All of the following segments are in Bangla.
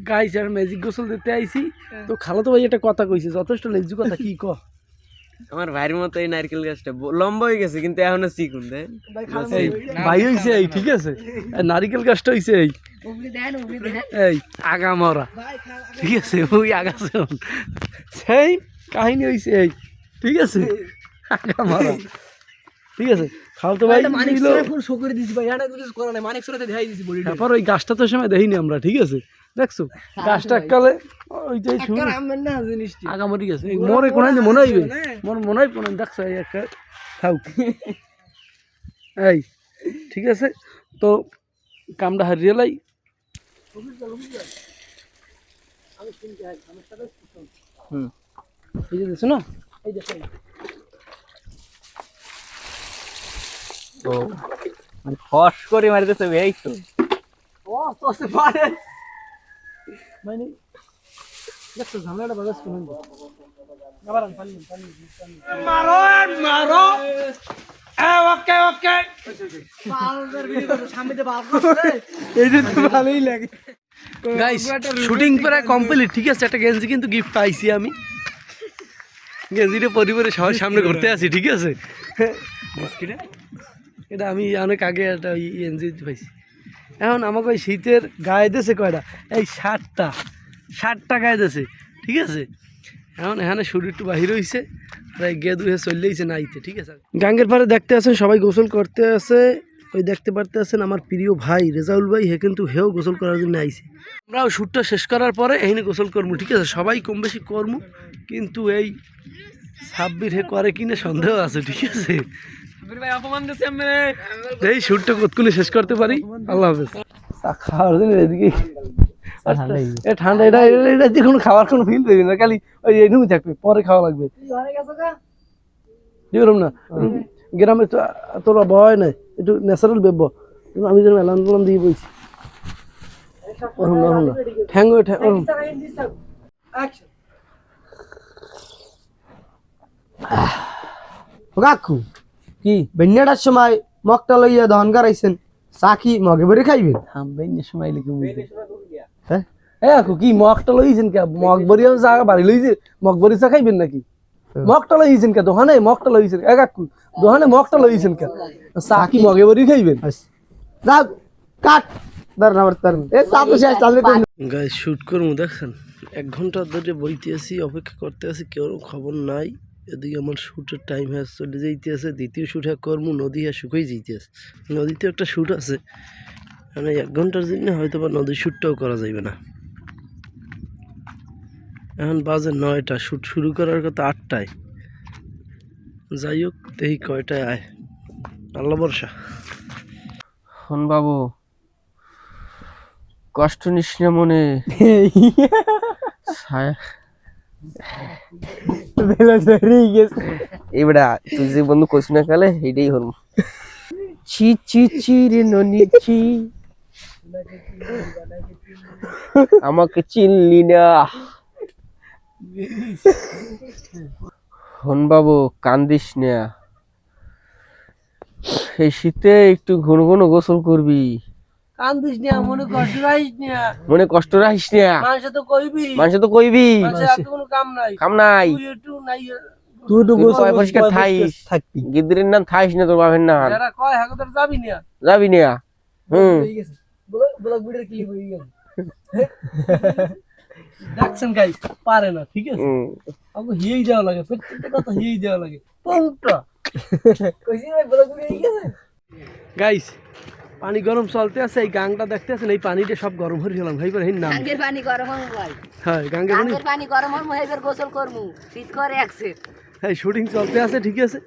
গাইস আর ম্যাজিক গোসল দিতে আইছি তো খালাতো ভাই একটা কথা কইছে যথেষ্ট লেজু কথা কি ক আমার ভাইয়ের মতো এই নারকেল গাছটা লম্বা হয়ে গেছে কিন্তু এখনো চিকুন দেন ভাই হইছে এই ঠিক আছে নারকেল গাছটা হইছে এই আগা মরা ঠিক আছে ওই আগাছে সেই কাহিনী হইছে এই ঠিক আছে আগা মরা ঠিক আছে খালাতো ভাই মানিক সরে ফুল শো করে দিছি ভাই এটা কিছু করা নাই মানিক সরেতে দেখাই দিছি বডি তারপর ওই গাছটা তো সময় দেখিনি আমরা ঠিক আছে দেখছো গাছটা কালে ওই যে শুরু আমন না জিনিসটি আগা মরি গেছে মোরে কোন মনে হইবে মোর মনে হয় কোন দেখছো এই একটা খাও এই ঠিক আছে তো কামটা হারিয়ে লাই আমি শুনতে আই আমার সাথে এই যে দেখছো না এই দেখো তো মানে ফস করে মারিতেছে এই তো ও তো সে পারে মানে দেখো ঝামেলাটা বাজাস কোন আবার পানি মারো মারো ওকে ওকে পালদের ভিডিও সামনে বাপ করে এই যে ভালোই লাগে গাইস শুটিং প্রায় কমপ্লিট ঠিক আছে একটা গেঞ্জি কিন্তু গিফট পাইছি আমি গেঞ্জিটা পরিবারের সবার সামনে ঘুরতে আসি ঠিক আছে এটা আমি অনেক আগে একটা গেঞ্জি পাইছি এখন আমাকে ওই শীতের গায়ে দিয়েছে কয়টা এই 60টা গায়ে দিয়েছে ঠিক আছে এখন এখানে শরীর একটু বাহির হয়েছে প্রায় গে দুয়ে চললেইছে নাইতে ঠিক আছে গাঙ্গের পাড়ে দেখতে আছেন সবাই গোসল করতে আছে ওই দেখতে পারতে আছেন আমার প্রিয় ভাই রেজাউল ভাই হে কিন্তু হেও গোসল করার জন্য আইছে আমরাও শ্যুটটা শেষ করার পরে এইখানে গোসল করবো ঠিক আছে সবাই কম বেশি করবো কিন্তু এই সাব্বির হে করে কিনা সন্দেহ আছে ঠিক আছে এই শ্যুটটা কতক্ষণে শেষ করতে পারি আল্লাহ হাফেজ খাওয়ার জন্য এদিকে ঠান্ডা এটা যে কোনো খাওয়ার কোনো ফিল দেবে না খালি ওই এনুমি থাকবে পরে খাওয়া লাগবে যেরকম না গ্রামে তোরা ভয় নাই একটু ন্যাচারাল বেব আমি যেন এলান বলাম দিয়ে বইছি ওরম না ওরম না ঠ্যাং ওরম কাকু কি বেন্যাটার সময় মগটা লইয়া দহন করাইছেন চাকি মগে ভরে খাইবেন বেন্যার সময় লিখে বুঝতে হ্যাঁ কাকু কি মগটা লইছেন কে মগ বরিয়াও জায়গা বাড়ি লইছে মগ বরি চা খাইবেন নাকি মগটা লইছেন কে দোকানে মগটা লইছেন কাকু দোকানে মগটা লইছেন কে চাকি মগে বরি খাইবেন যাও কাট দাঁড়ান আবার দাঁড়ান এ চাপ তো শেষ চালবে গাইস শুট করবো দেখছেন 1 ঘন্টা ধরে বইতে আছি অপেক্ষা করতে আছি কেউ খবর নাই এদিকে আমার শ্যুটের টাইম হ্যাঁ চলে যাইতে আছে দ্বিতীয় শ্যুট হ্যাঁ করবো নদী হ্যাঁ শুকিয়ে যাইতে আছে নদীতে একটা শ্যুট আছে মানে 1 ঘন্টার জন্য হয়তো বা নদীর শ্যুটটাও করা যাবে না এখন বাজে 9টা শ্যুট শুরু করার কথা 8টায় যাই হোক দেখি কয়টায় আয় আল্লাহ বর্ষা হন বাবু কষ্ট নিস না মনে এবারে তুই যে বন্ধু কইস না কালে এইটাই হল চি চি চি রে ননি চি আমাকে চিনলি না হন বাবু কান্দিস না এই শীতে একটু ঘন ঘন গোসল করবি কান্দিস না মনে কষ্ট রাখিস না মনে কষ্ট রাখিস না মানুষ তো কইবি কোনো কাম নাই তুই তো গোসল পরিষ্কার থাকবি গিদ্রের নাম থাইস না তোর বাপের নাম যারা কয় হাগো তোর যাবি না ব্লগ ভিডিও ক্লিপ হয়ে গেছে দেখছেন গাইস পারে না ঠিক আছে আমাকে হিয়েই যাওয়া লাগে প্রত্যেকটা কথা হিয়েই যাওয়া লাগে পৌঁটা কইছি ভাই ব্লগ ভিডিও হয়ে গেছে গাইস পানি গরম চলতে আছে এই গাংটা দেখতে আছেন এই পানিটা সব গরম হয়ে গেলাম ভাই পারে নাম গাঙ্গের পানি গরম হম ভাই হ্যাঁ গাঙ্গের পানি গরম হম হেবের গোসল করমু শীত করে একসে এই শুটিং চলতে আছে ঠিক আছে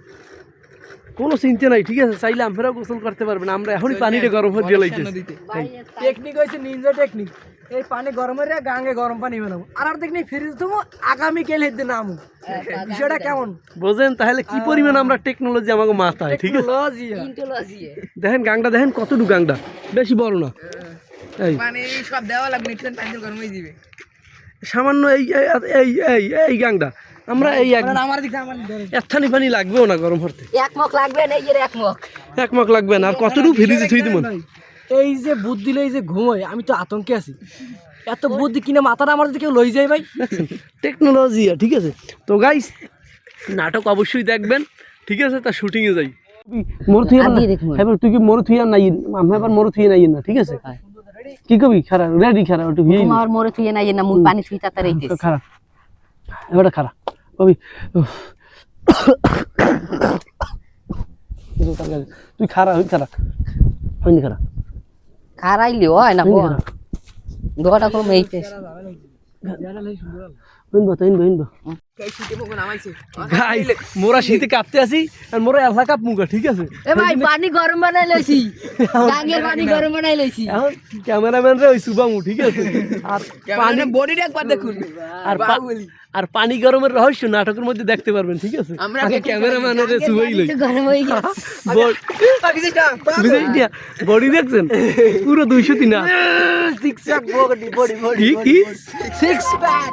কোনো চিন্তা নাই ঠিক আছে চাইলে আমরাও গোসল করতে পারবেন আমরা এখনই পানিটা গরম হয়ে গেলাইছে টেকনিক হইছে নিনজা টেকনিক এই পানি গরম হয়ে গাঙ্গে গরম পানি বানাবো আর দেখনি ফ্রিজ তুমি আগামী কাল হেতে নামু বিষয়টা কেমন বুঝেন তাহলে কি পরিমাণ আমরা টেকনোলজি আমাকে মাথায় ঠিক আছে টেকনোলজি দেখেন গাংটা দেখেন কতটুকু গাংটা বেশি বড় না এই মানে সব দেওয়া লাগবে নিচে পানি গরম হয়ে যাবে সামান্য এই এই এই এই গাংটা আমরা এই আমার দিকে আমার এতখানি পানি লাগবেও না গরম হতে এক মগ লাগবে না এই যে এক মগ লাগবে না আর কতটুকু ফ্রিজে থুই দিমন এই যে বুদ্ধি দিলে এই যে ঘুমোয় আমি তো আতঙ্কে আছি এত বুদ্ধি কিনা মাথাটা আমার যদি কেউ লই যায় ভাই। টেকনোলজি, ঠিক আছে। তো গাইস নাটক অবশ্যই দেখবেন, ঠিক আছে। তা শুটিং এ যাই মরুথুই আর দিয়ে দেখবো। এবার তুই কি মরুথুই আর নাই, আমি এবার মরুথুই নাই না, ঠিক আছে। কি কবি খারাপ রেডি খারাপ একটু ভিয়ে তোমার মোরে থুয়ে নাই না মুই পানি থুই তাতে রাইতেছি। খারাপ এবার খারাপ কবি তুই খারাপ হই খারাপ হইনি খারাপ খারাইলি হয় না বল দোকাটা করব এই পেশ হইনবো তো হইনবো গাইস মোরা শীতে কাঁপতে আসি আর মোরা এলসা কাপ মুগা, ঠিক আছে। এ ভাই পানি গরম বানাই লইছি, গাঙ্গের পানি গরম বানাই লইছি। এখন ক্যামেরাম্যান রে ওই সুবামু, ঠিক আছে। আর পানি বডিটা একবার দেখুন। আর পানি গরমের রহস্য নাটকের মধ্যে দেখতে পারবেন, ঠিক আছে। আগে ক্যামেরাম্যানের রে সুবাই লই গরম হয়ে গেছে। বডি দেখছেন পুরো 203 না, সিক্স প্যাক বডি কি সিক্স প্যাক